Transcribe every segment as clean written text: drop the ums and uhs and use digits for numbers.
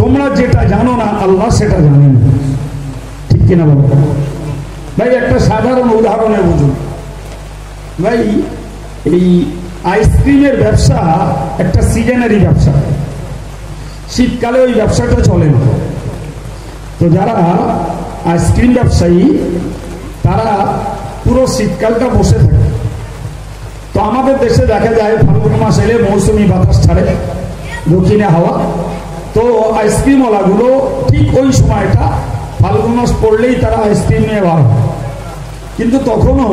তোমরা যেটা জানো না আল্লাহ সেটা জানেন, ঠিক কিনা বলো ভাই? একটা সাধারণ উদাহরণে বুঝুন ভাই, এই আইসক্রিমের ব্যবসা একটা সিজনারি ব্যবসা, শীতকালে ওই ব্যবসাটা চলে না। তো যারা আইসক্রিম ব্যবসায়ী তারা পুরো শীতকালটা বসে থাকে। তো আমাদের দেশে দেখা যায় ফাল্গুন মাস এলে মৌসুমি বাতাস ছাড়ে, দক্ষিণে হাওয়া, তো আইসক্রিমওয়ালাগুলো ঠিক ওই সময়টা ফাল্গুন মাস পড়লেই তারা আইসক্রিম নিয়ে বার হয়। কিন্তু তখনও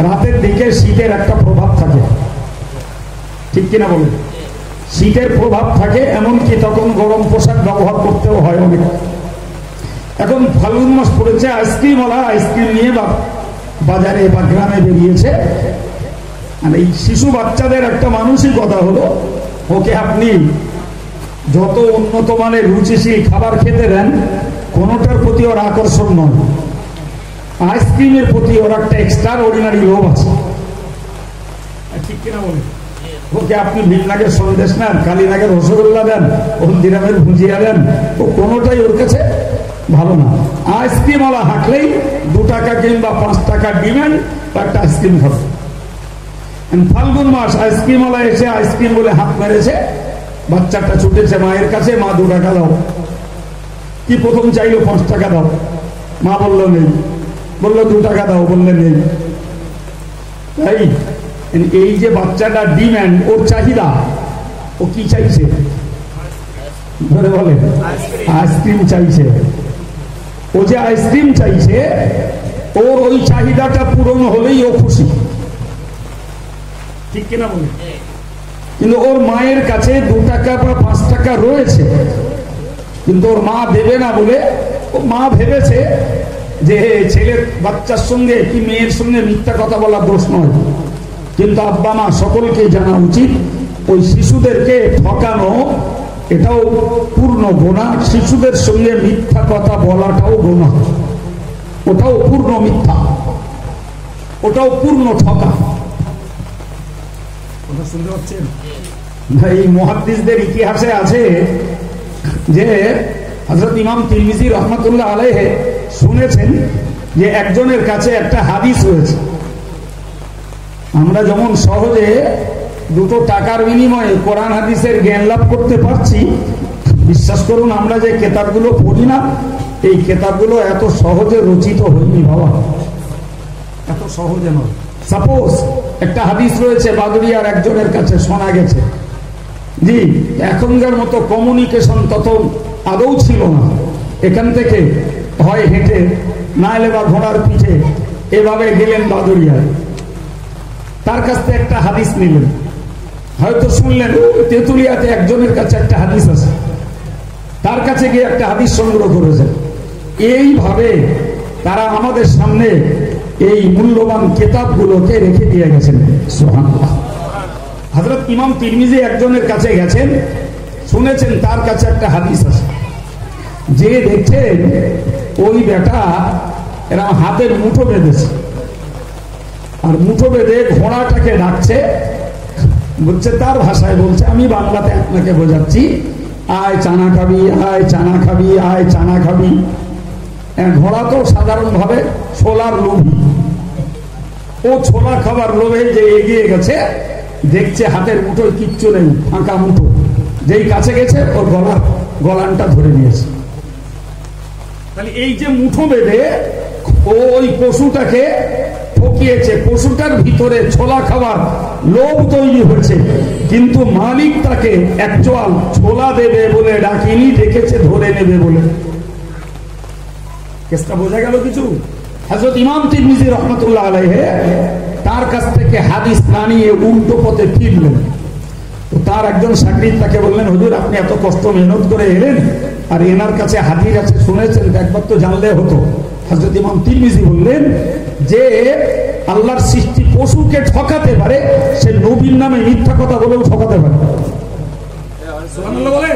রাতের দিকে শীতের একটা প্রভাব থাকে, ঠিক কিনা বলে? শীতের প্রভাব থাকে, এমনকি তখন গরম পোশাক ব্যবহার করতেও হয় অনেক। এখন ফাল্গুন মাস পড়েছে, আইসক্রিমওয়ালা আইসক্রিম নিয়ে বাজারে বা গ্রামে বেরিয়েছে। আর এই শিশু বাচ্চাদের একটা মানসিকতা হলো, ওকে আপনি যত উন্নত মানের রুচিশীল খাবার খেতে দেন, কোনোটার প্রতি ওর আকর্ষণ নয়, আইসক্রিমের প্রতি ওর একটা এক্সট্রা অর্ডিনারি লোভ আছে, ঠিক কিনা বলে? ওকে আপনি ভিমনাগের সন্দেশ নেন, কালীনাগের রসগোল্লা দেন, হলদিরামের ভুজিয়া দেন, ও কোনোটাই ওর কাছে ভালো না। আইসক্রিমওয়ালা হাঁকলেই 2 টাকা কিংবা 5 টাকা ডিমান্ড, একটা আইসক্রিম খাবে। ফাল্গুন মাস আইসক্রিমওয়ালা এসে আইসক্রিম বলে হাত মেরেছে, বাচ্চাটা ছুটেছে মায়ের কাছে, মা 2 টাকা দাও। কি প্রথম চাইলো 5 টাকা দাও, মা বললো নেই, বললো 2 টাকা দাও, বললে নেই। তাই এই যে বাচ্চাটা ডিম্যান্ড, ওর চাহিদা, ও কি চাইছে ধরে বলে? আইসক্রিম চাইছে। ও যে আইসক্রিম চাইছে, ওর ওই চাহিদাটা পূরণ হলেই ও খুশি, ঠিক কিনা বলে? কিন্তু ওর মায়ের কাছে 2 টাকা বা 5 টাকা রয়েছে, কিন্তু ওর মা দেবে না বলে ও মা ভেবেছে যে ছেলের বাচ্চার সঙ্গে কি মেয়ের সঙ্গে মিথ্যা কথা বলা দোষ নয়। কিন্তু আব্বা মা সকলকে জানা উচিত, ওই শিশুদেরকে ঠকানো এটাও পূর্ণ গুনাহ, শিশুদের সঙ্গে মিথ্যা কথা বলাটাও গুনাহ, ওটাও পূর্ণ মিথ্যা, ওটাও পূর্ণ ঠকা। শুনতে পাচ্ছেন ভাই? মুহাদ্দিসদের ইতিহাসে আছে যে হযরত ইমাম তিরমিজি রাহমাতুল্লাহ আলাইহি শুনেছেন যে একজনের কাছে একটা হাদিস রয়েছে। আমরা যেমন সহজে 2 টাকার বিনিময়ে কোরআন হাদিসের জ্ঞান লাভ করতে পারছি, বিশ্বাস করুন আমরা যে কিতাবগুলো পড়ি না, এই কিতাবগুলো এত সহজে রচিত হয়নি বাবা, এত সহজে নয়। সাপোজ একটা হাদিস রয়েছে বাদুরিয়ার একজনের কাছে, শোনা গেছে জি এখনকার মতো কমিউনিকেশন তত আদৌ ছিল না, এখান থেকে হয় হেঁটে না এলে বা ঘোড়ার পিঠে এভাবে গেলেন বাদুরিয়ায়, তার কাছ থেকে একটা হাদিস নিলেন, হয়তো শুনলেন তেঁতুলিয়াতে একজনের কাছে একটা হাদিস আছে, তার কাছে গিয়ে একটা হাদিস সংগ্রহ করেছেন। এইভাবে তারা আমাদের সামনে এই মূল্যবান কিতাবগুলোকে রেখে দিয়ে গেছেন। সুবহানাল্লাহ। হযরত ইমাম তিরমিজি একজনের কাছে গেছেন, শুনেছেন তার কাছে একটা হাদিস আছে, যে দেখছেন ওই বেটা এরা হাতের মুঠো বেঁধেছে, আর মুঠো বেঁধে ঘোড়াটাকে ডাকছে, বলছে তার ভাষায় বলছে, আমি বাংলাতে আপনাকে বোঝাচ্ছি, আয় চানা খাবি, আয় চানা খাবি, আয় চানা খাবি। ঘোড়া তো সাধারণভাবে ছোলার লোভী, ও ছোলা খাবার লোভে যে এগিয়ে গেছে, দেখছে হাতের মুঠোয় কিচ্ছু নেই, ফাঁকা মুঠো, যেই কাছে গেছে ওর গলানটা ধরে নিয়েছে। তাহলে এই যে মুঠো বেঁধে ও ওই পশুটাকে ঠকিয়েছে, পশুটার ভিতরে ছোলা খাবার লোভ তৈরি হয়েছে, কিন্তু মালিক তাকে অ্যাকচুয়াল ছোলা দেবে বলে ডাকিনি, ডেকেছে ধরে নেবে বলে। কেসটা বোঝা গেল কিছু? হযরত ইমাম তিরমিজি রাহমাতুল্লাহ আলাইহি তার কাছ থেকে হাদিস না নিয়ে উল্টো পথে ফিরলেন। তো তার একজন শাগরিদ তাকে বললেন, হুজুর আপনি এত কষ্ট মেহনত করে এলেন, আর এনার কাছে হাদিস আছে শুনেছেন, একবার তো জানলে হতো। হযরত ইমাম তিরমিজি বললেন যে আল্লাহর সৃষ্টি পশুকে ঠকাতে পারে, সে নবীর নামে মিথ্যা কথা বলেও ঠকাতে পারে। সুবহানাল্লাহ বলে।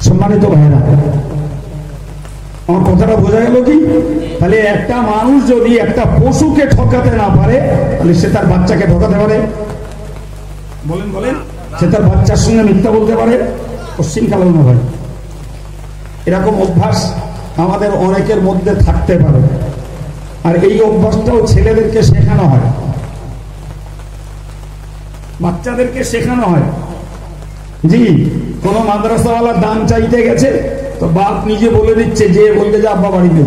সম্মানিত ভাইরা, আমার কথাটা বোঝা গেল কি? তাহলে একটা মানুষ যদি একটা পশুকে ঠকাতে না পারে, তাহলে সে তার বাচ্চাকে ঠকাতে পারে? বলেন বলেন, সে তার বাচ্চার সঙ্গে মিথ্যা বলতে পারে? পশ্চিম কালেও না ভাই। এরকম অভ্যাস আমাদের অনেকের মধ্যে থাকতে পারে, আর এই অভ্যাসটাও ছেলেদেরকে শেখানো হয়, বাচ্চাদেরকে শেখানো হয়। জি, কোন মাদ্রাসাওয়ালা দান চাইতে গেছে, তো বাপ নিজে বলে দিচ্ছে, যে বলতে যে আব্বা বাড়িতে।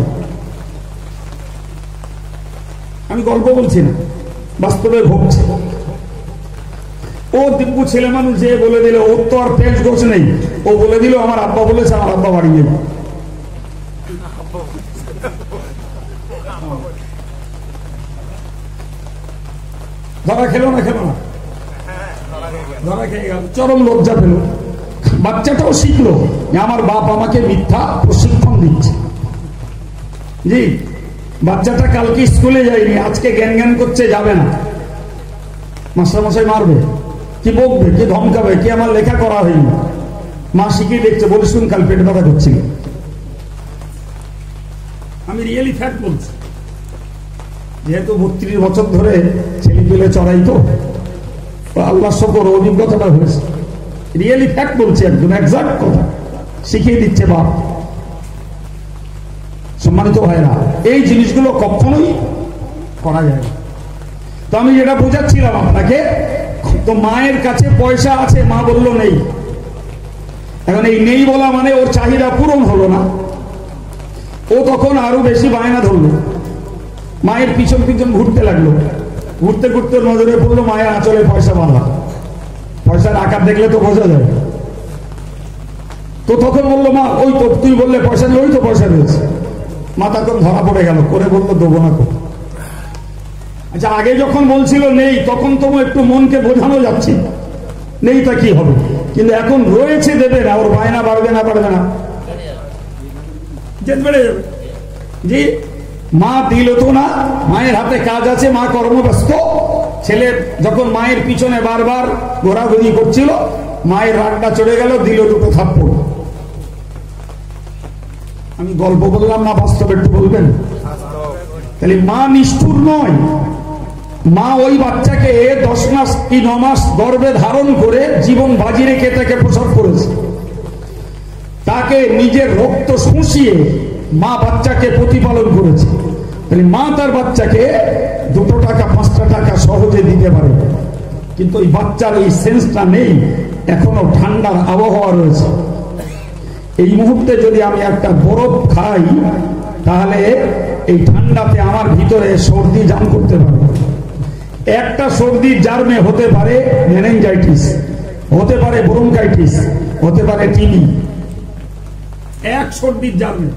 আমি গল্প বলছি না, বাস্তবে ঘটছে। ও দিব্যু ছেলে মানুষ, যে বলে দিল, ওর তো আর পেঁচ গোছ নেই, ও বলে দিল আমার আব্বা বলেছে, আমার আব্বা বাড়ি নেই। ধরা খেলো না, খেলো না, ধরা খেয়ে গেল, চরম লজ্জা পেল। বাচ্চাটাও শিখলো যে আমার বাপ আমাকে মিথ্যা প্রশিক্ষণ দিচ্ছে। জি, বাচ্চাটা কালকে স্কুলে যায়নি, আজকে জ্ঞান জ্ঞান করছে, যাবে না। মাস্টারমশাই মারবে, কি বকবে, কি ধমকাবে, কি আমার লেখা করা হয়নি। মা শিখিয়ে দেখছে, বলে শুন কাল পেটে ব্যথা করছিল। আমি রিয়েলি ফ্যাক্ট বলছি, যেহেতু 32 বছর ধরে ছেলে পেলে চড়াই, তো আল্লাহ শকর অভিজ্ঞতাটা হয়েছে। রিয়েলি ফ্যাক্ট বলছি, একদম এক্সাক্ট কথা শিখিয়ে দিচ্ছে বাপ। সম্মানিত ভাইরা, এই জিনিসগুলো কখনোই করা যায় না। তো আমি যেটা বোঝাচ্ছিলাম আপনাকে, তো মায়ের কাছে পয়সা আছে, মা বলল নেই। এখন এই নেই বলা মানে ওর চাহিদা পূরণ হলো না, ও তখন আরো বেশি বায়না ধরলো, মায়ের পিছন পিছন ঘুরতে লাগলো। ঘুরতে ঘুরতে নজরে পড়লো মায়ের আঁচলে পয়সা বাঁধা। পয়সার আকার দেখলে তো বোঝা যায়। তো তখন বললো মা, ওই তো তুই বললে পয়সা নেই, ওই তো পয়সা রয়েছে। মা তখন ধরা পড়ে গেল, করে বললো দেবো না। আচ্ছা, আগে যখন বলছিল নেই, তখন তো একটু মনকে বোঝানো যাচ্ছে নেই, তা কি হবে, কিন্তু এখন রয়েছে, দেবে না, ওর বায়না বাড়বে না, বাড়বে না, জেদ বেড়ে যাবে। জি, মা দিল তো না, মায়ের হাতে কাজ আছে, মা কর্মব্যস্ত। ছেলে যখন মায়ের পিছনে বারবার ঘোরাঘুরি করছিল, মায়ের রাগটা চড়ে গেল, দিল দুটো থাপ্পড়। আমি গল্প বললাম না, বাস্তবে একটু বলবেন? তাহলে মা নিষ্ঠুর নয়, মা ওই বাচ্চাকে 10 মাস কি 9 মাস গর্ভে ধারণ করে জীবন বাজি রেখে তাকে প্রসব করেছে। তাকে নিজের রক্ত শুষিয়ে মা বাচ্চাকে প্রতিপালন করেছে। তাহলে মা তার বাচ্চাকে 2 টাকা 5 টাকা সহজে দিতে পারে, কিন্তু ওই বাচ্চার এই সেন্সটা নেই। এখনো ঠান্ডার আবহাওয়া রয়েছে। এই মুহূর্তে যদি আমি একটা বরফ খাই, তাহলে এই ঠান্ডাতে আমার ভিতরে সর্দি জাম করতে পারে। একটা সর্দির জার্মে হতে পারে মেনিনজাইটিস, হতে পারে ব্রঙ্কাইটিস, হতে পারে টিবি। এক সর্দির জার্মে,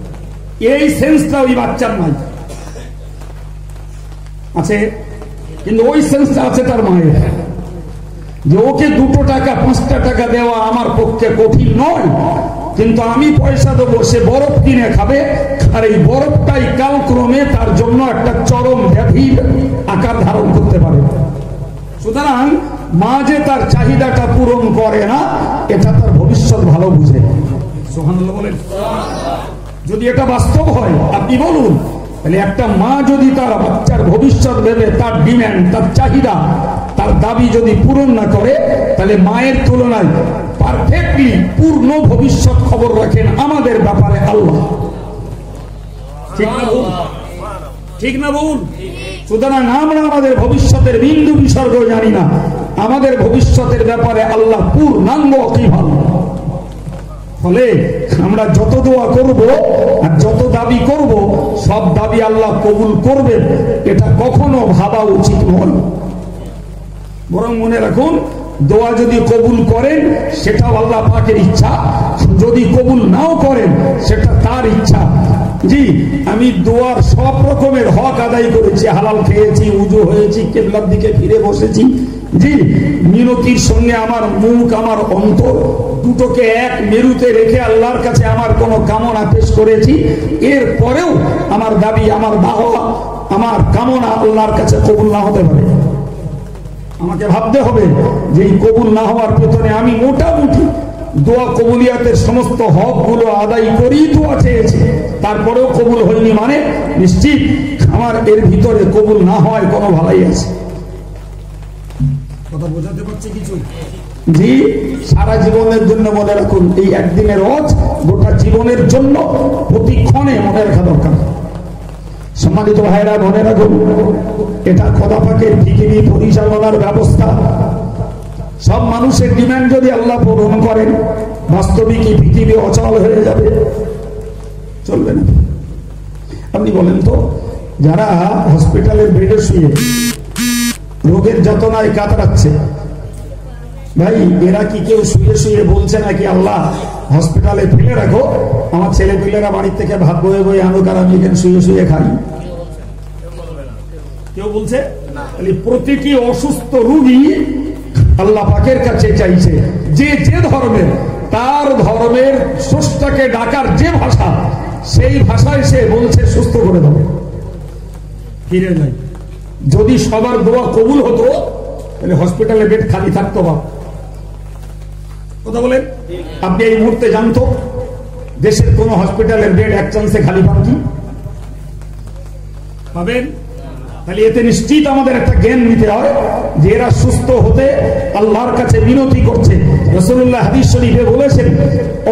এই সেন্সটা ওই বাচ্চার নাই। আছে, কিন্তু ওই সেন্সটা আছে তার মায়ের, যে ওকে 2 টাকা 5 টাকা দেওয়া আমার পক্ষে কঠিন নয়, কিন্তু আমি পয়সা দেবো, সে বরফ কিনে খাবে, আর এই বরফটাই কালক্রমে তার জন্য একটা চরম ব্যাধির আকার ধারণ করতে পারে। সুতরাং মা যে তার চাহিদাটা পূরণ করে না, এটা তার ভবিষ্যৎ ভালো বুঝে। সুবহানাল্লাহ বলেন। যদি এটা বাস্তব হয়, আপনি বলুন, তাহলে একটা মা যদি তার বাচ্চার ভবিষ্যৎ ভেবে তার ডিম্যান্ড, তার চাহিদা, তার দাবি যদি পূরণ না করে, তাহলে মায়ের তুলনায় পারফেক্টলি পূর্ণ ভবিষ্যৎ খবর রাখেন আমাদের ব্যাপারে আল্লাহ। ঠিক না বলুন? ঠিক না বলুন? সুতরাং আমরা আমাদের ভবিষ্যতের বিন্দু বিসর্গ জানি না, আমাদের ভবিষ্যতের ব্যাপারে আল্লাহ পূর্ণাঙ্গ ওয়াকিবহাল। ফলে আমরা যত দোয়া করব আর যত দাবি করব, সব দাবি আল্লাহ কবুল করবেন, এটা কখনো ভাবা উচিত নয়। বরং মনে রাখুন, দোয়া যদি কবুল করেন সেটাও আল্লাহ পাকের ইচ্ছা, যদি কবুল নাও করেন সেটা তার ইচ্ছা। জি, আমি দোয়ার সব রকমের হক আদায় করেছি, হালাল খেয়েছি, উজু হয়েছি, কিবলার দিকে ফিরে বসেছি। জি, মিনতির সঙ্গে আমার মুখ, আমার অন্তর দুটোকে এক মেরুতে রেখে আল্লাহর কাছে আমার কোনো কামনা পেশ করেছি। এরপরেও আমার দাবি, আমার দাওয়া, আমার কামনা আল্লাহর কাছে কবুল না হতে পারে। আমাকে ভাবতে হবে যে এই কবুল না হওয়ার পেছনে আমি মোটামুটি দোয়া কবুলিয়াতের সমস্ত হকগুলো আদায় করেই দোয়া চেয়েছে, তারপরেও কবুল হয়নি মানে নিশ্চিত আমার এর ভিতরে কবুল না হয় কোনো ভালাই আছে। কথা বোঝাতে পারছি কিছু? জি, সারা জীবনের জন্য মনে রাখুন, এই একদিনের হজ গোটা জীবনের জন্য প্রতিক্ষণে মনে রাখা দরকার। সম্মানিত ভাইরা মনে রাখুন, এটা খোদা পাকের পৃথিবী পরিচালনার ব্যবস্থা। সব মানুষের ডিমান্ড যদি আল্লাহ পূরণ করেন, বাস্তবিক এই পৃথিবী অচল হয়ে যাবে, চলবে না। আপনি বলেন তো, যারা হসপিটালের বেডে শুয়ে রোগের যন্ত্রণায় কাতরাচ্ছে, ভাই এরা কি কেউ শুয়ে শুয়ে বলছে নাকি আল্লাহ হসপিটালে ফেলে রাখো, আমার ছেলে পিলেরা বাড়ির থেকে ভাত বয়ে বয়ে আনুক আর আমি এখানে শুয়ে শুয়ে খাই? কেউ বলছে? প্রতিটি অসুস্থ রোগী আল্লাহ পাকের কাছে চাইছে যে যে ধর্মের, তার ধর্মের স্রষ্টাকে ডাকার যে ভাষা, সেই ভাষায় সে বলছে সুস্থ করে দাও, ফিরে যাই। যদি সবার দোয়া কবুল হতো তাহলে হসপিটালে বেড খালি থাকতো। বা কথা বলেন, আপনি এই মুহূর্তে জানতো দেশের কোন হসপিটালের বেড এক চান্সে খালি পান কি? পাবেন? তাহলে এতে নিশ্চিত আমাদের একটা জ্ঞান নিতে হয় যে এরা সুস্থ হতে আল্লাহর কাছে বিনতি করছে। রাসূলুল্লাহ হাদিস শরীফে বলেছেন,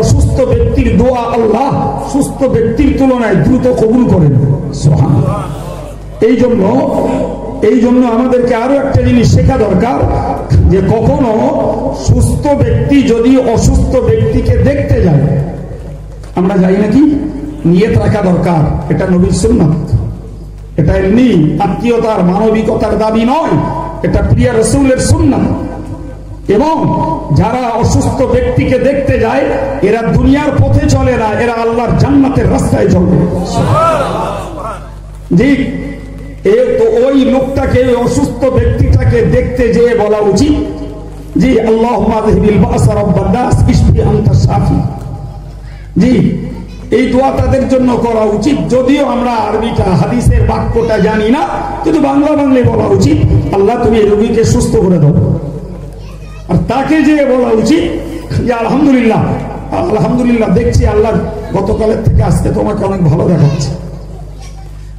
অসুস্থ ব্যক্তির দোয়া আল্লাহ সুস্থ ব্যক্তির তুলনায় দ্রুত কবুল করেন। সুবহানাল্লাহ। এই জন্য আমাদেরকে আরো একটা জিনিস শেখা দরকার, যে কখনো সুস্থ ব্যক্তি যদি অসুস্থ ব্যক্তিকে দেখতে যায়, আমরা যাই নাকি, নিয়ত রাখা দরকার। এটা নবীর সুন্নাত, এটা এমনি আত্মীয়তার মানবিকতার দাবি নয়, এটা প্রিয় রাসূলের সুন্নাত। এবং যারা অসুস্থ ব্যক্তিকে দেখতে যায়, এরা দুনিয়ার পথে চলে না, এরা আল্লাহর জান্নাতের রাস্তায় চলে। জি, তো ওই লোকটাকে, অসুস্থ ব্যক্তিটাকে দেখতে যেয়ে বলা উচিত, জি আল্লাহুম্মা আযহিবিল বা'সা রাব্বান নাস ইশফি আনতা শাফি। জি, এই দোয়া তাদের জন্য করা উচিত। যদিও আমরা আরবিটা, হাদিসের বাক্যটা জানি না, কিন্তু বাংলা বাংলায় বলা উচিত, আল্লাহ তুমি এই রোগীকে সুস্থ করে দাও। আর তাকে যে বলা উচিত যে আলহামদুলিল্লাহ, আলহামদুলিল্লাহ দেখছি আল্লাহ গতকালের থেকে আজকে তোমাকে অনেক ভালো দেখাচ্ছে।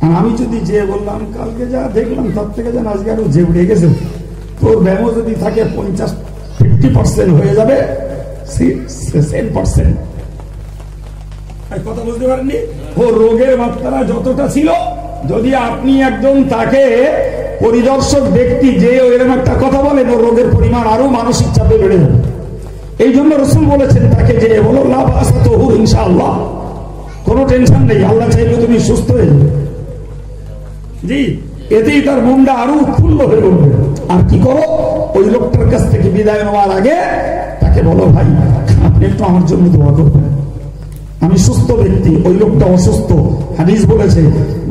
আর আমি যদি যে বললাম কালকে যা দেখলাম তার থেকে যেন আজকে আরো যে উঠে গেছে, তোর ব্যায়ামও যদি থাকে 50% হয়ে যাবে 10%। কথা বুঝতে পারেননি? ও রোগের মাত্রা যতটা ছিল, যদি আপনি একজন তাকে পরিদর্শক ব্যক্তি যে এরকম একটা কথা বলেন, ও রোগের পরিমাণ আরো মানসিক চাপে বেড়ে যাবে। এই জন্য রাসূল বলেছেন তাকে যে বলো লা বা'সা তুহু ইনশাআল্লাহ, কোনো টেনশন নেই, আল্লাহ চাইলে তুমি সুস্থ হয়ে যাবে। জি, এতেই তার মনটা আরো উৎফুল্ল হয়ে উঠবে। আর কি করো, ওই লোকটার কাছ থেকে বিদায় নেওয়ার আগে তাকে বলো, ভাই আপনি একটু আমার জন্য দোয়া করবেন, আমি সুস্থ ব্যক্তি, ওই লোকটা অসুস্থ। হাদিস বলেছে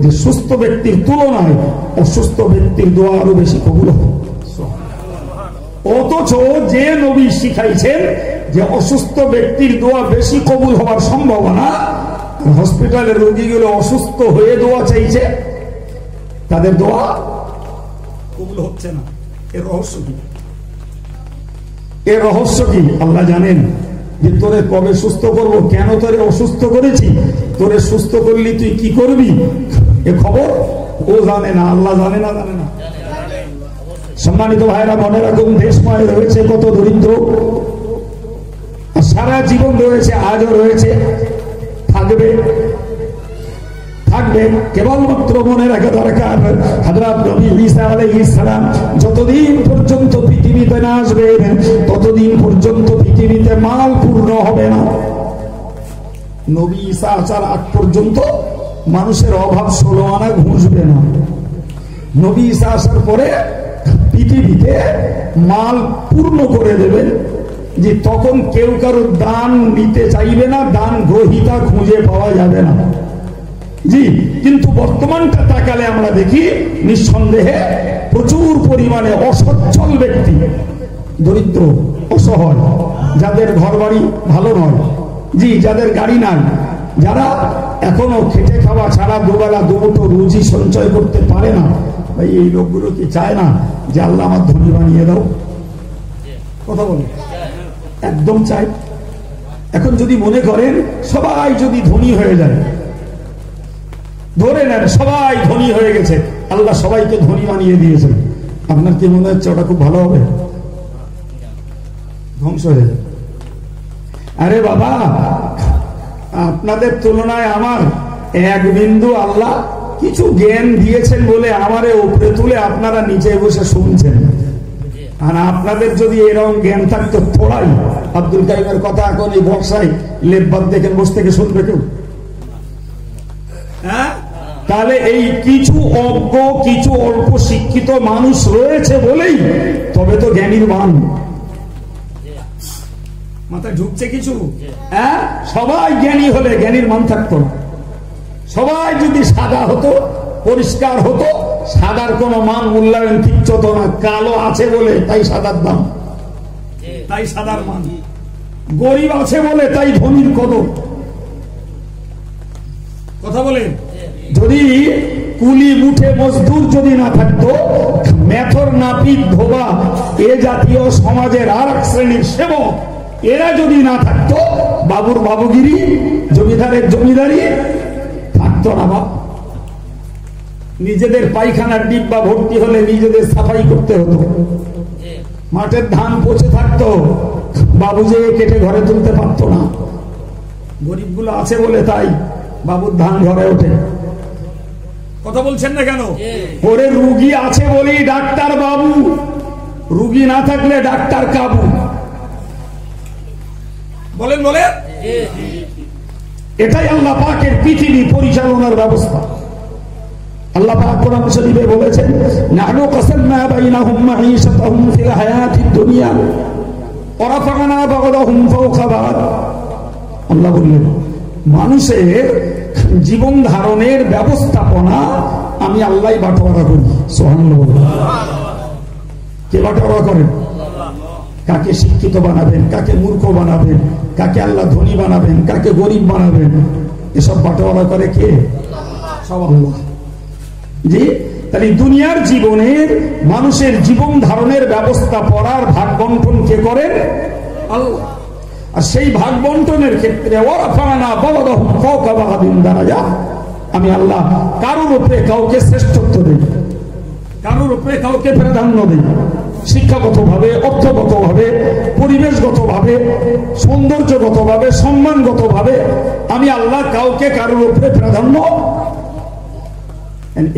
যে সুস্থ ব্যক্তির তুলনায় অসুস্থ ব্যক্তির দোয়া আরো বেশি কবুল হবে। অথচ যে নবী শিখাইছেন যে অসুস্থ ব্যক্তির দোয়া বেশি কবুল হওয়ার সম্ভাবনা, হসপিটালের রোগীগুলো অসুস্থ হয়ে দোয়া চাইছে, তাদের দোয়া কবুল হচ্ছে না। এর রহস্য কি? এর রহস্য কি আল্লাহ জানেন। যে তোরে কবে সুস্থ করব, কেন তোরে অসুস্থ করেছি, তোরে সুস্থ করলি তুই কি করবি, এ খবর ও জানে না, আল্লাহ জানে না। জানে না। সম্মানিত ভাইরা মনে রাখুন, দেশময় রয়েছে কত দরিদ্র, সারা জীবন রয়েছে, আজও রয়েছে, থাকবে। কেবলমাত্র মনে রাখা দরকার, হযরত নবী ঈসা আলাইহিস সালাম যতদিন পর্যন্ত পৃথিবীতে না আসবেন, ততদিন পর্যন্ত পৃথিবীতে মাল পূর্ণ হবে না। নবী ঈসা আসার আগ পর্যন্ত মানুষের অভাব 16 আনা ঘুষবে না। নবী ঈসা আসার পরে পৃথিবীতে মাল পূর্ণ করে দেবেন, যে তখন কেউ কারো দান নিতে চাইবে না, দান গ্রহীতা খুঁজে পাওয়া যাবে না। জি, কিন্তু বর্তমানটা তাকালে আমরা দেখি নিঃসন্দেহে প্রচুর পরিমাণে অসচ্ছল ব্যক্তি, দরিদ্র, অসহায়, যাদের ঘর বাড়ি ভালো নয়, জি যাদের গাড়ি নাই, যারা এখনো খেটে খাওয়া ছাড়া দুবেলা দুমুঠো রুজি সঞ্চয় করতে পারে না, ভাই এই লোকগুলো কি চায় না যে আল্লাহ আমার ধনী বানিয়ে দাও? কথা বলে একদম চাই। এখন যদি মনে করেন সবাই যদি ধনী হয়ে যায়, ধরে নেন সবাই ধনী হয়ে গেছে, আল্লাহ সবাইকে ধনী বানিয়ে দিয়েছেন, আপনার কি মনে হচ্ছে ওটা খুব ভালো হবে? ধ্বংস হয়ে যাবে। আরে বাবা, আপনাদের তুলনায় আমার এক বিন্দু আল্লাহ কিছু জ্ঞান দিয়েছেন বলে আমারে উপরে তুলে আপনারা নিচে বসে শুনছেন। আর আপনাদের যদি এরকম জ্ঞান থাকতো থোড়াই, আব্দুল কাইমের কথা এখন এই বর্ষায় লেববাদ দেখেন বসে থেকে শুনবে কেউ? হ্যাঁ, তাহলে এই কিছু অজ্ঞ কিছু অল্প শিক্ষিত মানুষ রয়েছে বলেই তবে তো জ্ঞানীর মান মাথায় ঢুকছে কিছু। হ্যাঁ, সবাই জ্ঞানী হলে জ্ঞানীর মান থাকতো না। সবাই যদি সাদা হতো, পরিষ্কার হতো, সাদার কোনো মান মূল্যায়ন ঠিক হতো না। কালো আছে বলে তাই সাদার দাম, তাই সাদার মান। গরিব আছে বলে তাই ধনীর কদর। কথা বলেন, যদি কুলি মুঠে মজদুর যদি না থাকতো, মেথর নাপিত ধোবা এ জাতীয় সমাজের আর এক শ্রেণীর সেবক এরা যদি না থাকতো, বাবুর বাবুগিরি, জমিদারের জমিদারি থাকতো না। বাপ নিজেদের পায়খানার ডিব্বা ভর্তি হলে নিজেদের সাফাই করতে হতো, মাঠের ধান পচে থাকতো, বাবু যে কেটে ঘরে তুলতে পারতো না। গরিবগুলো আছে বলে তাই বাবুর ধান ঘরে ওঠে। কথা বলছেন না কেন? ওরে রুগী আছে বলেই ডাক্তার বাবু, রুগী না থাকলে ডাক্তার কাবু। বলেন বলেন, এটাই আল্লাহ পাকের পৃথিবী পরিচালনার ব্যবস্থা। আল্লাহ পাক কোরআন শরীফে বলেছেন, নাহনু কাসামনা বাইনাহুম মাঈশাতাহুম ফিল হায়াতিদ দুনিয়া ওয়া রাফা'না বা'দাহুম ফাওকা বা'দ। আল্লাহ বললেন, মানুষের জীবন ধারণের ব্যবস্থাপনা আমি আল্লাহই বাটোয়ারা করি। সুবহানাল্লাহ। কে বাটোয়ারা করেন? কাকে শিক্ষিত বানাবেন, কাকে মূর্খ বানাবেন, কাকে আল্লাহ ধনী বানাবেন, কাকে গরিব বানাবেন, এসব বাটোয়ারা করে কে? সব আল্লাহ। জি, তাহলে দুনিয়ার জীবনের মানুষের জীবন ধারণের ব্যবস্থা পড়ার ভাগ বন্টন কে করেন? আল্লাহ। আর সেই ভাগ বন্টনের ক্ষেত্রে আমি আল্লাহ কারোর উপরে কাউকে শ্রেষ্ঠত্ব দেই, কারোর উপরে কাউকে প্রাধান্য দেই। শিক্ষাগত ভাবে, অর্থগত ভাবে, পরিবেশগত ভাবে, সৌন্দর্যগত ভাবে, সম্মানগত ভাবে আমি আল্লাহ কাউকে কারোর উপরে প্রাধান্য।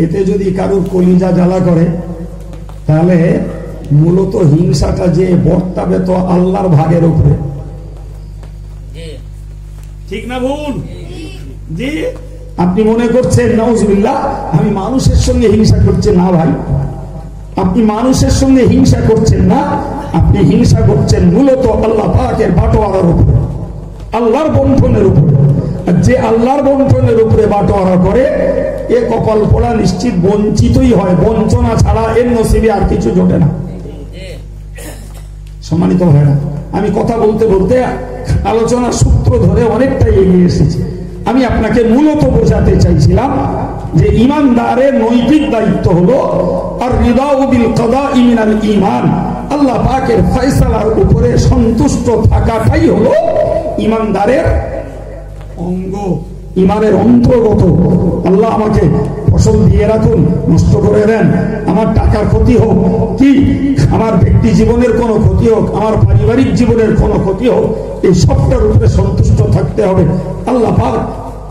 এতে যদি কারোর কলিজা জ্বালা করে, তাহলে মূলত হিংসাটা যে বর্তাবে তো আল্লাহর ভাগের উপরে। ঠিক না ভুল? জি, আপনি মনে করছেন নাউজুবিল্লাহ আমি মানুষের সঙ্গে হিংসা করছি না ভাই, আপনি মানুষের সঙ্গে হিংসা করছেন না, আপনি হিংসা করছেন মূলত আল্লাহ পাকের বাটোয়ারার উপরে, আল্লাহর বন্টনের উপরে। আর যে আল্লাহর বন্টনের উপরে বাটোয়ারা করে এ কপাল পোড়া নিশ্চিত বঞ্চিতই হয়। বঞ্চনা ছাড়া এর নসিবে আর কিছু জোটে না। সম্মানিত হয় না, আমি কথা বলতে বলতে আলোচনার সূত্র ধরে অনেকটাই এগিয়ে এসেছি। আমি আপনাকে মূলত বোঝাতে চাইছিলাম যে ইমানদারের নৈতিক দায়িত্ব হলো আর রিদাউ বিল কাদাই মিনাল ঈমান, আল্লাহ পাকের ফয়সালার উপরে সন্তুষ্ট থাকাটাই হলো ইমানদারের অঙ্গ, ইমানের অন্তর্গত। আল্লাহ আমাকে ফসল দিয়ে রাখুন, নষ্ট করে দেন, আমার টাকার ক্ষতি হোক, কি আমার ব্যক্তি জীবনের কোনো ক্ষতি হোক, আমার পারিবারিক জীবনের কোনো ক্ষতি হোক, এই সবটার উপরে সন্তুষ্ট থাকতে হবে। আল্লাহ পাক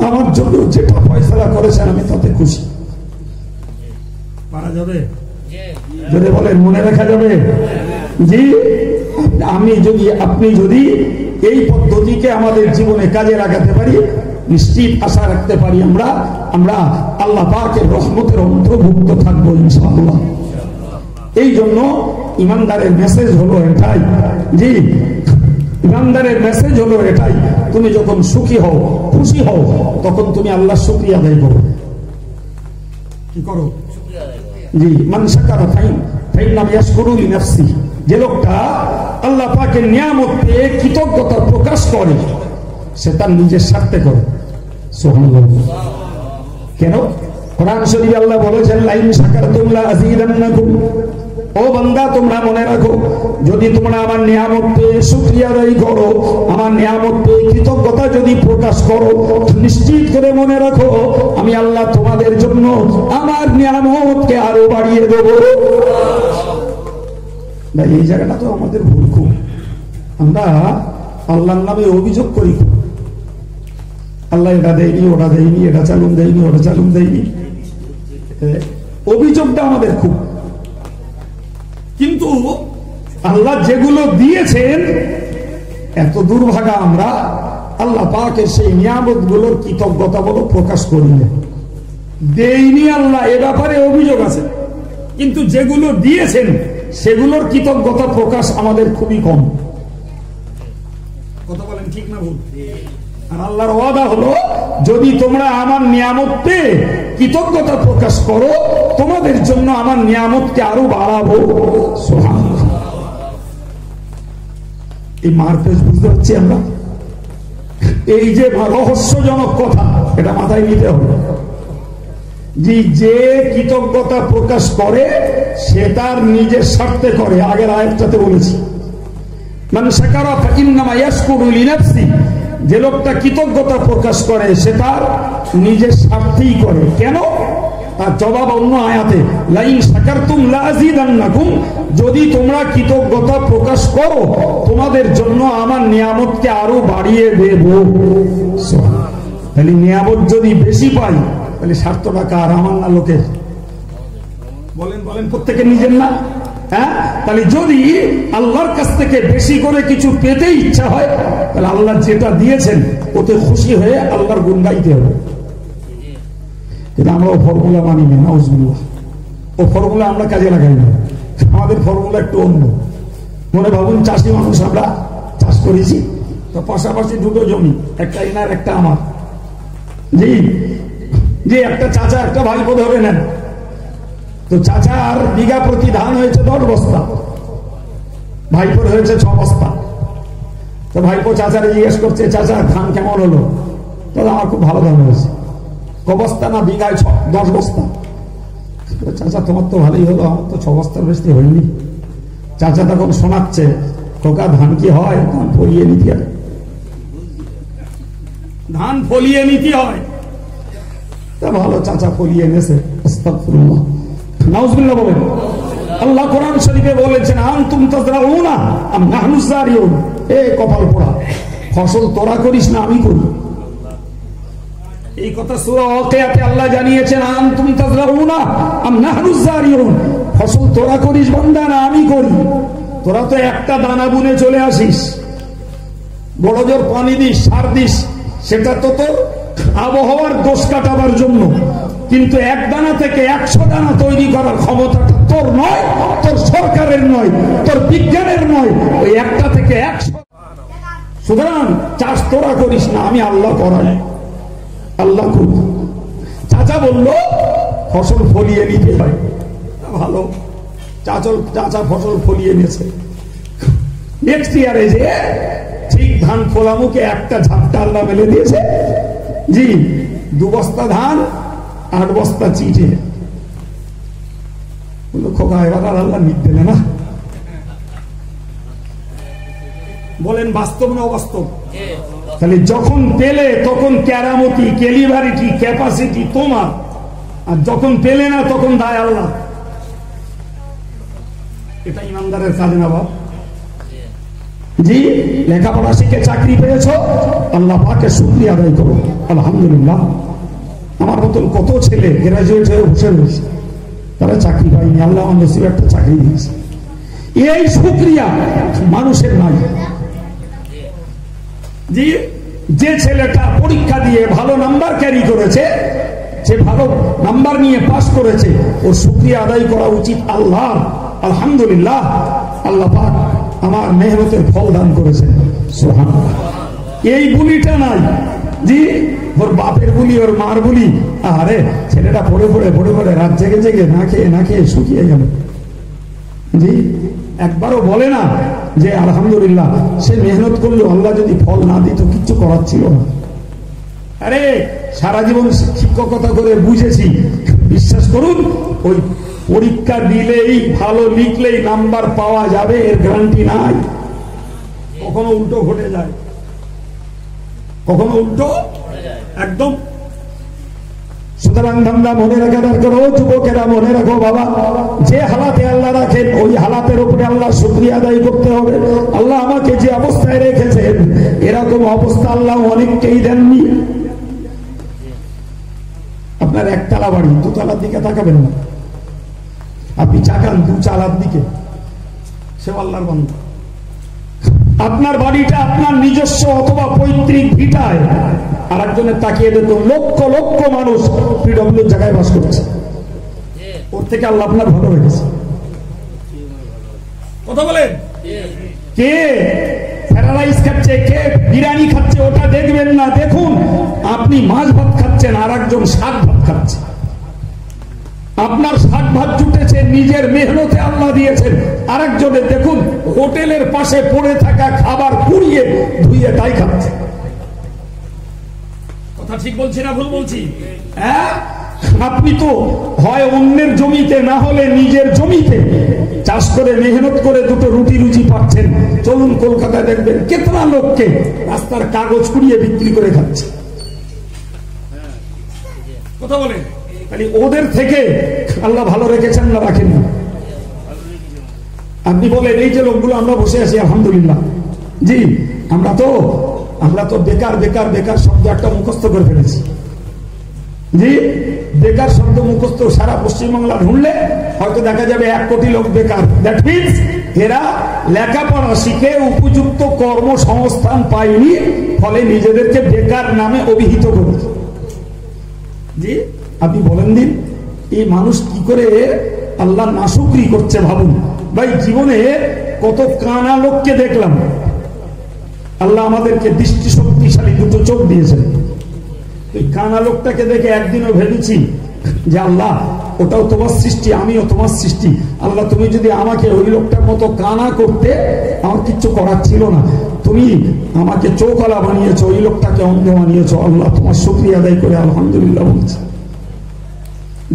আমার জন্য যেটা ফয়সালা করেছেন আমি তাতে খুশি। পারা যাবে? যদি বলেন মনে রাখা যাবে? জি, আপনি যদি এই পদ্ধতিকে আমাদের জীবনে কাজে লাগাতে পারি, নিশ্চিত আশা রাখতে পারি আমরা আল্লাহ পাকের রহমতের অন্তর্ভুক্ত থাকবো ইনশাআল্লাহ। এই জন্য ইমানদারের মেসেজ হলো এটাই, জি ইমানদারের মেসেজ হলো এটাই, তুমি যখন সুখী হও, খুশি হও, তখন তুমি আল্লাহর শুকরিয়া আদায় করো। কি করো? জি, মান শাকারা ফাইন্নামা ইয়াশকুরু লিনাফসি। যে লোকটা আল্লাহ পাকের নিয়ামত পেয়ে কৃতজ্ঞতা প্রকাশ করে সে তার নিজের স্বার্থে করে। সুবহানাল্লাহ। কেন? কোরআন শরীফে আল্লাহ বলেছেন লাইন শাকারতুম লা আযীদান্নাকুম, ও বান্দা তোমরা মনে রাখো, যদি তোমরা আমার নিয়ামত পেয়ে শুকরিয়া আদায় করো, আমার নিয়ামত পেয়ে কৃতজ্ঞতা যদি প্রকাশ করো, নিশ্চিত করে মনে রাখো আমি আল্লাহ তোমাদের জন্য আমার নিয়ামতকে আরো বাড়িয়ে দেব। এই জায়গাটা তো আমাদের ভুল খুব। আমরা আল্লাহর নামে অভিযোগ করি, আল্লাহ এটা দেয়নি, ওটা দেয়নি, এটা চালুন দেয়নি, ওটা চালুন দেয়নি, অভিযোগটা আমাদের খুব। কিন্তু আল্লাহ যেগুলো দিয়েছেন, এত দুর্ভাগা আমরা আল্লাহ পাকের সেই নিয়ামত গুলোর কৃতজ্ঞতা বলো প্রকাশ করি না। দেয়নি আল্লাহ, এ ব্যাপারে অভিযোগ আছে, কিন্তু যেগুলো দিয়েছেন সেগুলোর কৃতজ্ঞতা প্রকাশ আমাদের খুবই কম। কথা বলেন ঠিক না ভুল? আর আল্লাহর ওয়াদা হলো, যদি তোমরা আমার নিয়ামত পেয়ে কৃতজ্ঞতা প্রকাশ করো, তোমাদের জন্য আমার নিয়ামতকে আরো বাড়াবো। সুবহানাল্লাহ। এই মারপেজ বুঝতে পারছি আমরা। এই যে রহস্যজনক কথা, এটা মাথায় নিতে হবে। যে কৃতজ্ঞতা প্রকাশ করে সে তার নিজের স্বার্থে করে। আগের আয়াতটাতে বলেছি, মান শাকারা ফাইন্নামা ইয়াশকুরু লিনাফসি, যে লোকটা কৃতজ্ঞতা প্রকাশ করে সে তার নিজের স্বার্থেই করে। কেন? তার জবাব অন্য আয়াতে, লাইন শাকারতুম লাযিদান্নাকুম, যদি তোমরা কৃতজ্ঞতা প্রকাশ করো তোমাদের জন্য আমার নিয়ামতকে আরো বাড়িয়ে দেব। তাহলে নিয়ামত যদি বেশি পাই তাহলে স্বার্থটা কার? আমার না লোকের? বলেন বলেন, প্রত্যেকের নিজের না? হ্যাঁ, তাহলে যদি আল্লাহর কাছ থেকে বেশি করে কিছু পেতে ইচ্ছা হয়, তাহলে আল্লাহ যেটা দিয়েছেন ওতে খুশি হয়ে আল্লাহর গুণ গাইতে হবে। কিন্তু আমরা ও ফর্মুলা মানি না, নাউজুবিল্লাহ। ও ফর্মুলা আমরা কাজে লাগাই না। আমাদের ফর্মুলা একটু অন্য। মনে ভাবুন চাষি মানুষ, আমরা চাষ করেছি, তো পাশাপাশি দুটো জমি, একটা এনার একটা আমার। জি যে একটা চাচা একটা ভাইপো ধরে নেন, তো চাচার বিঘা প্রতি ধান হয়েছে 10 বস্তা, ভাইপোর হয়েছে 6 বস্তা। তো ভাইপো চাচারে জিজ্ঞেস করছে, চাচা ধান কেমন হলো? তাহলে আমার খুব ভালো ধান হয়েছে। ক বস্তা না বিঘায়? 10 বস্তা। চাচা তোমার তো ভালোই হলো, আমার তো 6 বস্তার বেশি হয়নি। চাচা তখন শোনাচ্ছে, খোকা ধান কি হয়? ধান ফলিয়ে নিতে হয়, ধান ফলিয়ে নিতে হয়। তা ভালো, চাচা ফলিয়ে এনেছে। আস্তাগফিরুল্লাহ, নাউজুবিল্লাহ বলেন। আল্লাহ কোরআন শরীফে বলেছেন, আনতুম তাজরাউনা আম নাহনু যারিউন। এ কপাল পোড়া, ফসল তোরা করিস না আমি করি। এই কথা সূরা ওয়াকিয়াতে আল্লাহ জানিয়েছেন, আনতুম তাজরাউনা আম নাহনু যারিউন। ফসল তোরা করিস বান্দা, না আমি করি। তোরা তো একটা দানা বুনে চলে আসিস, বড় জোর পানি দিস, সার দিস, সেটা তো তোর আবহাওয়ার দোষ কাটাবার জন্য। কিন্তু এক দানা থেকে 100 দানা তৈরি করার ক্ষমতাটা তোর নয়, তোর সরকারের নয়, তোর বিজ্ঞানের নয়, ওই একটা থেকে 100। সুতরাং চাষ তোরা করিস না, আমি আল্লাহ করাই, আল্লাহ করি। চাচা বলল ফসল ফলিয়ে নিতে হয়। ভালো, চাচা ফসল ফলিয়ে নিয়েছে। নেক্সট ইয়ারে যে ঠিক ধান ফোলা মুখে একটা ঝাপটা আল্লাহ মেলে দিয়েছে। জি, 2 বস্তা ধান, 8 বস্তা চিঠে। খোকা এবার আর আল্লাহ নিতে দেবে না। বলেন বাস্তব না অবাস্তব? তাহলে যখন পেলে তখন ক্যারামতি, ক্যালিভারিটি, ক্যাপাসিটি তোমার, আর যখন পেলে না তখন দায় আল্লাহ। এটা ইমানদারের কাজ না বাপ। জি, লেখাপড়া শিখে চাকরি পেয়েছ, আল্লাহ পাকের শুকরিয়া আদায় করো, আলহামদুলিল্লাহ। আমার মতন কত ছেলে গ্রাজুয়েট হয়ে বসে রয়েছে, তারা চাকরি পায়নি, আল্লাহ আমাদের একটা চাকরি দিয়েছে। এই শুকরিয়া মানুষের নাই। জি, যে ছেলেটা পরীক্ষা দিয়ে ভালো নাম্বার ক্যারি করেছে, যে ভালো নাম্বার নিয়ে পাস করেছে, ওর শুকরিয়া আদায় করা উচিত আল্লাহ। আলহামদুলিল্লাহ, আল্লাহ পাক আমার মেহনতের ফল দান করেছে। সুবহানাল্লাহ। এই বুলিটা নাই। জি, ওর বাপের বুলি, ওর মার বুলি। আরে ছেলেটা পড়ে পড়ে রাত জেগে জেগে না খেয়ে শুকিয়ে গেল। জি, একবারও বলে না যে আলহামদুলিল্লাহ, সে মেহনত করলো, আল্লাহ যদি ফল না দিত কিচ্ছু করার ছিল না। আরে সারা জীবন শিক্ষকতা করে বুঝেছি, বিশ্বাস করুন, ওই পরীক্ষা দিলেই ভালো লিখলেই নাম্বার পাওয়া যাবে এর গ্যারান্টি নাই। কখনো উল্টো ঘটে যায়, কখনো উল্টো একদম। সুতরাং ধান্দা মনে রাখা দরকার। ও যুবকেরা মনে রাখো বাবা, যে হালাতে আল্লাহ রাখেন ওই হালাতের উপরে আল্লাহ শুকরিয়া আদায় করতে হবে। আল্লাহ আমাকে যে অবস্থায় রেখেছেন এরকম অবস্থা আল্লাহ অনেককেই দেননি। আপনার একতলা বাড়ি, দুতলার দিকে তাকাবেন না, আপনি চাকান দু চালার দিকে, সে আল্লাহর বান্দা। আপনার বাড়িটা আপনার নিজস্ব অথবা পৈতৃক ভিটায়, আর একজনের তাকিয়ে দেখুন লক্ষ লক্ষ মানুষ পিডব্লিউ জায়গায় বাস করছে, ওর থেকে আল্লাহ আপনার ভালো রেখেছে। কথা বলেন, কে ফ্রাইড রাইস খাচ্ছে, কে বিরিয়ানি খাচ্ছে ওটা দেখবেন না, দেখুন আপনি মাছ ভাত খাচ্ছেন আর একজন শাক ভাত খাচ্ছে। আপনার শাক ভাত জুটেছে নিজের মেহনতে আল্লাহ দিয়েছেন, আরেকজনের দেখুন হোটেলের পাশে পড়ে থাকা খাবার কুড়িয়ে ধুইয়ে তাই খাচ্ছে। কথা ঠিক বলছি না ভুল বলছি? হ্যাঁ, আপনি তো হয় অন্যের জমিতে না হলে নিজের জমিতে চাষ করে মেহনত করে দুটো রুটি রুজি পাচ্ছেন। চলুন কলকাতায় দেখবেন কেতনা লোককে রাস্তার কাগজ কুড়িয়ে বিক্রি করে খাচ্ছে। কথা বলেন, তাহলে ওদের থেকে আল্লাহ ভালো রেখেছেন না রাখেন না? আপনি বলেন এই যে লোকগুলো আমরা বসে আছি আলহামদুলিল্লাহ, জি আমরা তো বেকার বেকার বেকার শব্দ একটা মুখস্থ করে ফেলেছি। জি, বেকার শব্দ মুখস্থ সারা পশ্চিমবাংলা ঢুঁড়লে হয়তো দেখা যাবে 1 কোটি লোক বেকার। দ্যাট মিনস এরা লেখাপড়া শিখে উপযুক্ত কর্মসংস্থান পায়নি, ফলে নিজেদেরকে বেকার নামে অভিহিত করেছে। জি, আপনি বলেন দিন এই মানুষ কি করে আল্লাহ নাশুকরি করছে ভাবুন। ভাই জীবনে কত কানা লোককে দেখলাম, আল্লাহ আমাদেরকে দৃষ্টি শক্তিশালী দুটো চোখ দিয়েছেন। এই কানা লোকটাকে দেখে একদিনও ভেবেছি যে আল্লাহ ওটাও তোমার সৃষ্টি, আমিও তোমার সৃষ্টি। আল্লাহ তুমি যদি আমাকে ওই লোকটার মতো কানা করতে, আমার কিচ্ছু করার ছিল না, তুমি আমাকে চোখওয়ালা বানিয়েছো, ওই লোকটাকে অন্ধ বানিয়েছো। আল্লাহ তোমার শুকরিয়া আদায় করে আলহামদুলিল্লাহ বলছি।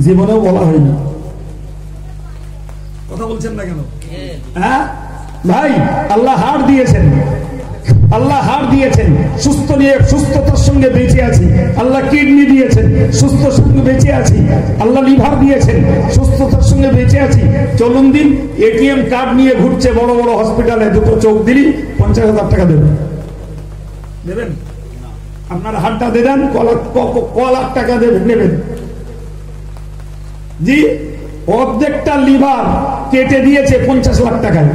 জীবনেও বলা হয়নি। কথা বলছেন না কেন? হ্যাঁ ভাই, আল্লাহ হাড় দিয়েছেন, আল্লাহ হাড় দিয়েছেন, সুস্থ নিয়ে সুস্থতার সঙ্গে বেঁচে আছি। আল্লাহ কিডনি দিয়েছেন, সুস্থ সঙ্গে বেঁচে আছি। আল্লাহ লিভার দিয়েছেন, সুস্থতার সঙ্গে বেঁচে আছি। চলুন দিন এটিএম কার্ড নিয়ে ঘুরছে বড় বড় হসপিটালে, দুটো চোখ দিলি 50,000 টাকা দেবেন, দেবেন? আপনার হাড়টা দেন, ক লাখ টাকা দেবেন, নেবেন? জি, অর্ধেকটা লিভার কেটে দিয়েছে 50 লাখ টাকায়।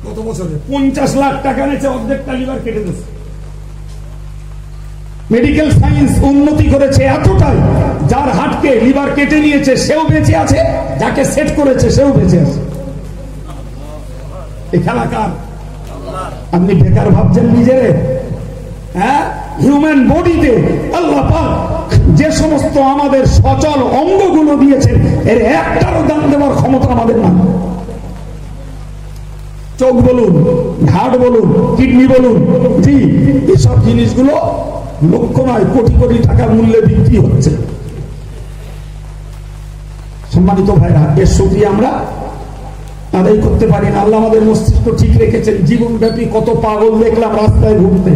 কত বছরে 50 লাখ টাকা নিয়েছে, অর্ধেকটা লিভার কেটে দিয়েছে। মেডিকেল সায়েন্স উন্নতি করেছে এতটাই, যার হার্টকে লিভার কেটে নিয়েছে সেও বেঁচে আছে, যাকে সেট করেছে সেও বেঁচে আছে। এই খেলা কার? আপনি বেকার ভাবছেন নিজেরে? হ্যাঁ, হিউম্যান বডিতে আল্লাহ পাক যে সমস্ত আমাদের সচল অঙ্গগুলো দিয়েছেন, এর একটারও দান দেওয়ার ক্ষমতা আমাদের না। চোখ বলুন, হার্ট বলুন, কিডনি বলুন, জি এসব জিনিসগুলো লক্ষ নয় কোটি কোটি টাকা মূল্যে বিক্রি হচ্ছে। সম্মানিত ভাইরা, এর শুকরিয়া আমরা আদায় করতে পারি না। আল্লাহ আমাদের মস্তিষ্ক ঠিক রেখেছেন। জীবনব্যাপী কত পাগল দেখলাম রাস্তায় ঘুরতে।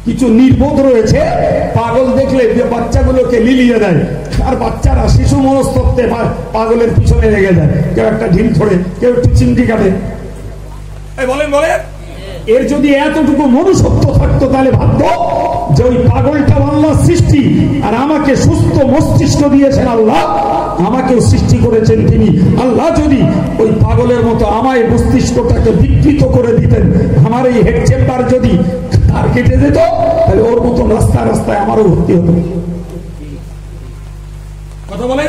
কিছু নির্বোধ রয়েছে, পাগল দেখলে বাচ্চাগুলোকে লিলিয়ে দেয়, আর বাচ্চারা শিশু মনস্তত্ত্বে পাগলের পিছনে লেগে যায়। কেউ একটা ঢিল ধরে, কেউ একটু চিমটি কাটে। বলেন বলেন, এর যদি এতটুকু মনুষ্যত্ব থাকতো তাহলে ভাবতো যে ওই পাগলটা আল্লাহর সৃষ্টি, আর আমাকে সুস্থ মস্তিষ্ক দিয়েছেন আল্লাহ, আমাকেও সৃষ্টি করেছেন তিনি। আল্লাহ যদি ওই পাগলের মতো আমায় মস্তিষ্কটাকে বিকৃত করে দিতেন, আমার এই হেড চেম্বার যদি তার কেটে যেত, তাহলে ওর মতো রাস্তায় রাস্তায় আমারও ভর্তি হতো। কথা বলে,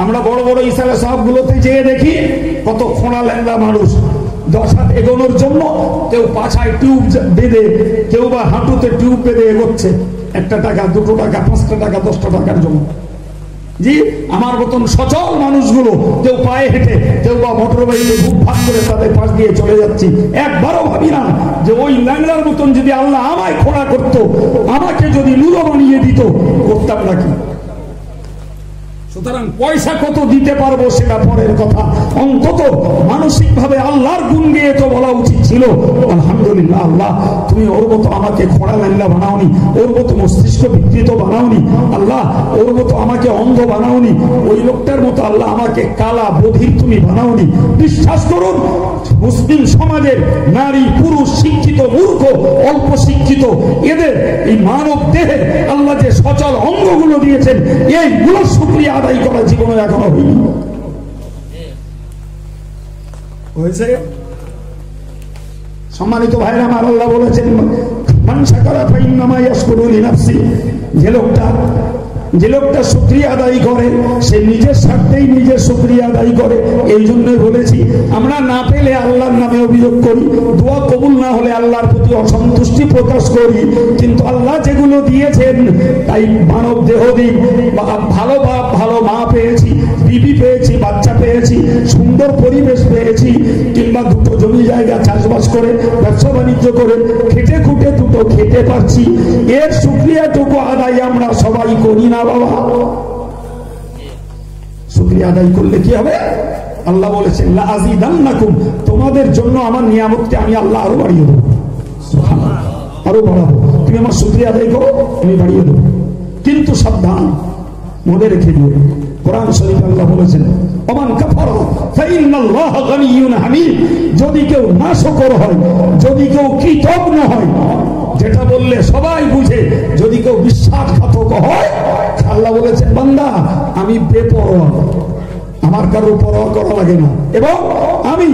আমরা বড় বড় ইসালা সাহেবগুলোতে যেয়ে দেখি কত খোঁড়া ল্যাংড়া মানুষ 10 হাত এগোনোর জন্য কেউ পাছায় টিউব বেঁধে, কেউ বা হাঁটুতে টিউব বেঁধে এগোচ্ছে 1 টাকা 2 টাকা 5 টাকা 10 টাকার জন্য। জি, আমার মতন সচল মানুষগুলো কেউ পায়ে হেঁটে, কেউ বা মোটর বাইকে খুব ভাগ করে তাদের পাশ দিয়ে চলে যাচ্ছি। একবারও ভাবি না যে ওই ল্যাংড়ার মতন যদি আল্লাহ আমায় খোঁড়া করতো, আমাকে যদি লুলো বানিয়ে দিত, করতাম নাকি? সুতরাং পয়সা কত দিতে পারবো সেটা পরের কথা, অন্তত মানসিক ভাবে আল্লাহর গুণ গিয়ে তো বলা উচিত ছিল আলহামদুলিল্লাহ আল্লাহ তুমি ওর মতো আমাকে খোঁড়া লাল্লা বানাওনি, ওর মতো মস্তিষ্ক বিকৃত বানাওনি, আল্লাহ ওর মতো আমাকে অন্ধ বানাওনি, ওই লোকটার মতো আল্লাহ আমাকে কালা বধির তুমি বানাওনি। বিশ্বাস করুন মুসলিম সমাজের নারী পুরুষ শিক্ষিত মূর্খ অল্প শিক্ষিত এদের এই মানব দেহে আল্লাহ যে সচল অঙ্গগুলো দিয়েছেন এইগুলো শুকরিয়া আদায় করা জীবনে এখনো হয়নি। হয়েছে? সম্মানিত ভাইরা আমার, আল্লাহ বলেছেন মান শাকারা ফাইন্নামা ইয়াশকুরু লিনাফসি, যে লোকটা শুকরিয়া আদায় করে সে নিজের স্বার্থেই নিজের শুকরিয়া আদায় করে। এই জন্যই বলেছি আমরা না পেলে আল্লাহর নামে অভিযোগ করি, দোয়া কবুল না হলে আল্লাহর প্রতি অসন্তুষ্টি প্রকাশ করি, কিন্তু আল্লাহ যেগুলো দিয়েছেন তাই মানব দেহ দিন, ভালো বাপ ভালো মা পেয়েছি, বিবি পেয়েছি, বাচ্চা পেয়েছি, সুন্দর পরিবেশ পেয়েছি, কিংবা দুটো জমি জায়গা চাষবাস করে ব্যবসা বাণিজ্য করে খেটে খুঁটে দুটো খেতে পারছি, এর শুকরিয়াটুকু আদায় আমরা সবাই করি না বাবা? শুকরিয়া আদায় করলে কি হবে? আল্লাহ বলেছেন লা আযীদান্নাকুম, তোমাদের জন্য আমার নিয়ামতকে আমি আল্লাহ আরো বাড়িয়ে দেবো, আরো বাড়াবো। তুমি আমার শুকরিয়া আদায় করো আমি বাড়িয়ে দেবো, কিন্তু সাবধান মনে রেখে দিও কোরআন শরীফে আল্লাহ বলেছেন ওমান কাফারা ফাইন্নাল্লাহা গানিয়্যুন হামিদ, যদি কেউ নাশকর হয়, যদি কেউ কৃতজ্ঞ হয়, যেটা বললে সবাই বুঝে, যদি কেউ বিশ্বাসঘাতক হয়, আল্লাহ বলেছেন বান্দা আমি বেপরোয়া, আমার কারো পরোয়া করা লাগে না, এবং আমি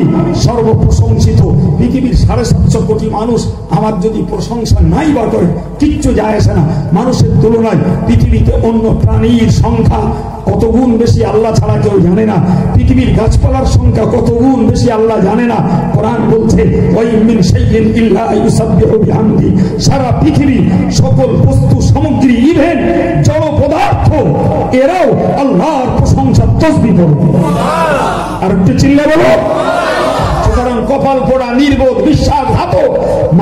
সর্বপ্রশংসিত। পৃথিবীর 750 কোটি মানুষ আমার যদি প্রশংসা নাই বা করে কিচ্ছু যায় আসে না। মানুষের তুলনায় পৃথিবীতে অন্য প্রাণীর সংখ্যা কত গুণ বেশি আল্লাহ ছাড়া কেউ জানে না, পৃথিবীর গাছপালার সংখ্যা কত গুণ বেশি আল্লাহ জানে না। কোরআন বলছে ওয়াইমিন শাইইন ইল্লা ইউসাব্বিহু বিহামদি, সারা পৃথিবী সকল বস্তু সামগ্রী ইভেন জড় পদার্থ এরাও আল্লাহর প্রশংসা তাসবিহ করে। আর একটু চিল্লা বলো। সুতরাং কপাল পোড়া নির্বোধ বিশ্বাসঘাতক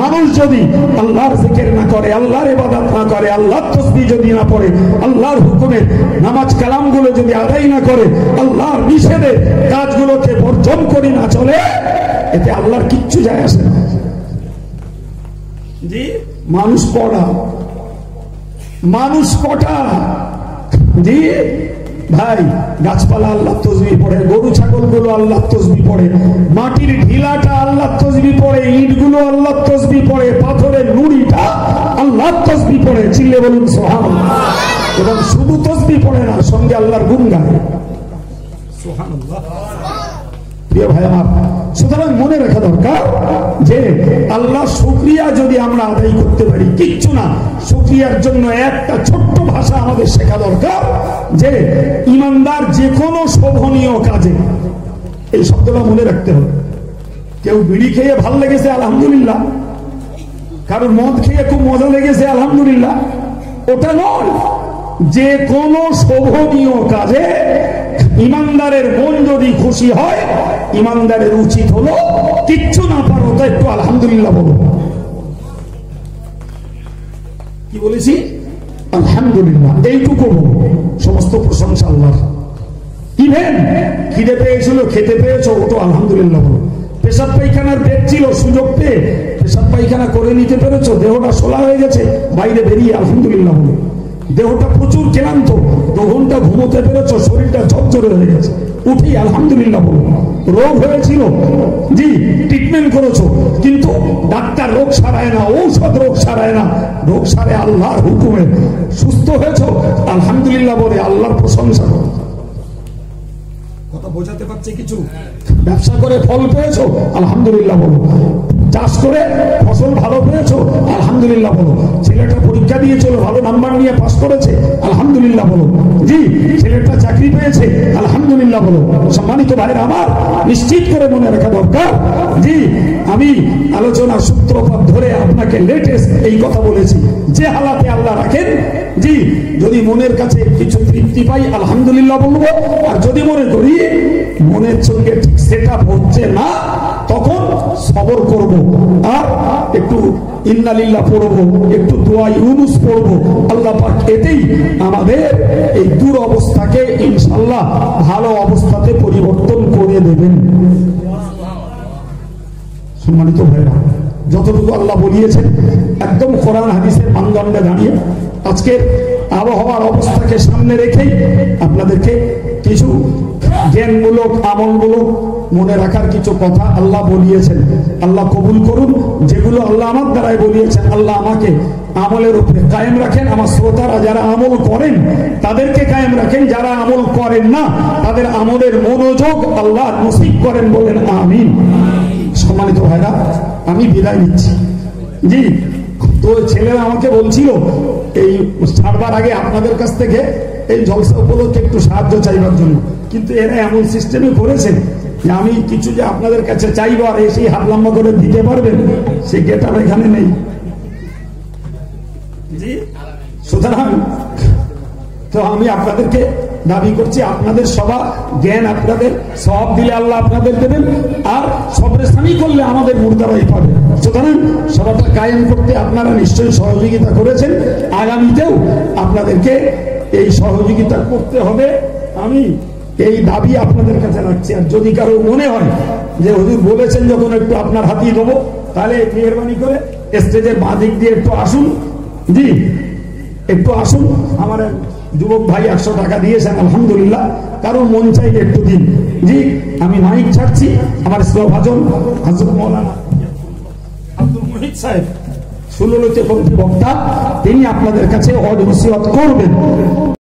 মানুষ যদি আল্লাহর জিকির না করে, আল্লাহর ইবাদত না করে, আল্লাহর তাসবিহ যদি না পড়ে, আল্লাহর হুকুমে নামাজ কালামগুলো যদি আদায় না করে, আল্লাহর নিষেধে কাজগুলোকে বর্জন করে না চলে, এতে আল্লাহর কিচ্ছু যায় আসে না। জি মানুষ পড়া, মানুষ কটা, জি ভাই গাছপালা আল্লাহ তাসবিহ পড়ে, গরু ছাগল গুলো আল্লাহ তাসবিহ পড়ে, মাটির ঢিলাটা আল্লাহ তাসবিহ পড়ে, ইট গুলো আল্লাহ তাসবিহ পড়ে, পাথরের নুড়িটা আল্লাহ তাসবিহ পড়ে। চিল্লে বলুন সুবহানাল্লাহ। এবং শুধু তাসবিহ পড়ে না, সঙ্গে আল্লাহর গুণ গায়। সুবহানাল্লাহ। প্রিয় ভাই আমার, সুতরাং মনে রাখা দরকার যে আল্লাহ শুকরিয়া যদি আমরা আদায় করতে পারি, কিচ্ছু না, শুকরিয়ার জন্য একটা ছোট্ট ভাষা আমাদের শেখা দরকার যে ইমানদার যে কোনো শোভনীয় কাজে, এই শব্দটা মনে রাখতে হবে। কেউ বিড়ি খেয়ে ভালো লেগেছে আলহামদুলিল্লাহ, কারোর মদ খেয়ে খুব মজা লেগেছে আলহামদুলিল্লাহ, ওটা নয়। যে কোনো শোভনীয় কাজে ইমানদারের মন যদি খুশি হয়, ইমানদারের উচিত হলো কিচ্ছু না পারো তো একটু আলহামদুলিল্লাহ বলো। কি বলেছি? আলহামদুলিল্লাহ, এইটুকু বলো। সমস্ত প্রশংসা আল্লাহর। ইভেন খিদে পেয়েছিল, খেতে পেয়েছো, ওটা আলহামদুলিল্লাহ বলো। পেশাব পায়খানার বেগ ছিল, সুযোগ পেয়ে পেশাব পায়খানা করে নিতে পেরেছো, দেহটা সোলা হয়ে গেছে, বাইরে বেরিয়ে আলহামদুলিল্লাহ বলো। দেহটা প্রচুর ক্লান্ত, 2 ঘন্টা ঘুমোতে পেরেছো, শরীরটা ঝরঝরে হয়ে গেছে, উঠি আলহামদুলিল্লাহ বলো। রোগ হয়েছিল, জি ট্রিটমেন্ট করেছো, কিন্তু ডাক্তার রোগ সারায় না, ঔষধ রোগ সারায় না, রোগ সারে আল্লাহর হুকুমে। সুস্থ হয়েছো আলহামদুলিল্লাহ বলে আল্লাহর প্রশংসা করো। কথা বোঝাতে পারছে কিছু? ব্যবসা করে ফল পেয়েছো আলহামদুলিল্লাহ বলো। চাষ করে ফসল ভালো পেয়েছো আলহামদুলিল্লাহ বলো। ছেলেটা পরীক্ষা দিয়েছিল, ভালো নাম্বার নিয়ে পাস করেছে আলহামদুলিল্লাহ বলো। জি ছেলেটা চাকরি পেয়েছে আলহামদুলিল্লাহ বলো। সম্মানিত ভাইরা আমার, নিশ্চিত করে মনে রাখা দরকার, জি আমি আলোচনা সূত্রপাত ধরে আপনাকে লেটেস্ট এই কথা বলেছি, যে হালাতে আল্লাহ রাখেন, জি যদি মনের কাছে কিছু তৃপ্তি পাই আলহামদুলিল্লাহ বলবো, আর যদি মনে করি মনের সঙ্গে ঠিক সেট আপ হচ্ছে না, তখন সবর করব আর একটু ইন্নালিল্লাহ পড়ব, একটু দোয়া ইউনুস পড়ব। আল্লাহ পাক এতেই আমাদের এই দুরবস্থাকে ইনশাআল্লাহ ভালো অবস্থাতে পরিবর্তন করে দেবেন। সম্মানিত ভাইরা, যতটুকু আল্লাহ বলিয়েছেন একদম কোরআন হাদিসের মানদণ্ডে দাঁড়িয়ে আজকের আবহাওয়ার অবস্থাকে সামনে রেখেই আপনাদেরকে কিছু জ্ঞানমূলক আমলমূলক মনে রাখার কিছু কথা আল্লাহ বলিয়েছেন। আল্লাহ কবুল করুন যেগুলো আল্লাহ আমার দ্বারাই বলিয়েছেন। আল্লাহ আমাকে আমলের উপরে কায়েম রাখেন। আমার শ্রোতারা যারা আমল করেন তাদেরকে কায়েম রাখেন, যারা আমল করেন না তাদের আমলের মনোযোগ আল্লাহ নসিব করেন, বলেন আমিন। সম্মানিত ভাইরা, আমি বিদায় নিচ্ছি। জি, তো ছেলেরা আমাকে বলছিল এই ছাড়বার আগে আপনাদের কাছ থেকে এই জলসা উপলক্ষে একটু সাহায্য চাইবার জন্য, কিন্তু এরা এমন সিস্টেমে করেছে যে আমি কিছু যে আপনাদের কাছে চাইবো আর এসেই হাত লম্বা করে দিতে পারবেন সে গেটার এখানে নেই। জি, সুতরাং তো আমি আপনাদেরকে দাবি করছি আপনাদের সভা জ্ঞান আপনাদের সব দিলে আল্লাহ আপনাদের দেবেন, আর সবরেসানি করলে আমাদের মুর্দারাই পাবে। সুতরাং সভাটা কায়েম করতে আপনারা নিশ্চয়ই সহযোগিতা করেছেন, আগামীতেও আপনাদেরকে এই সহযোগিতা করতে হবে। আমি এই দাবি আপনাদের কাছে রাখছি। আর যদি কারো মনে হয় যে হুজুর বলেছেন যখন একটু আপনার হাতিয়ে দেবো, তাহলে মেহরবানি করে স্টেজের বাঁ দিক দিয়ে একটু আসুন। জি, একটু আসুন। আমার যুবক ভাই 100 টাকা দিয়েছেন, আলহামদুলিল্লাহ। কারো মন চাইলে একটু দিন। জি, আমি মাইক ছাড়ছি। আমার শ্রভাজন হযরত মাওলানা আব্দুল মুহিত সাহেব সুললিত বক্তা, তিনি আপনাদের কাছে ওয়াজ নসিহত করবেন।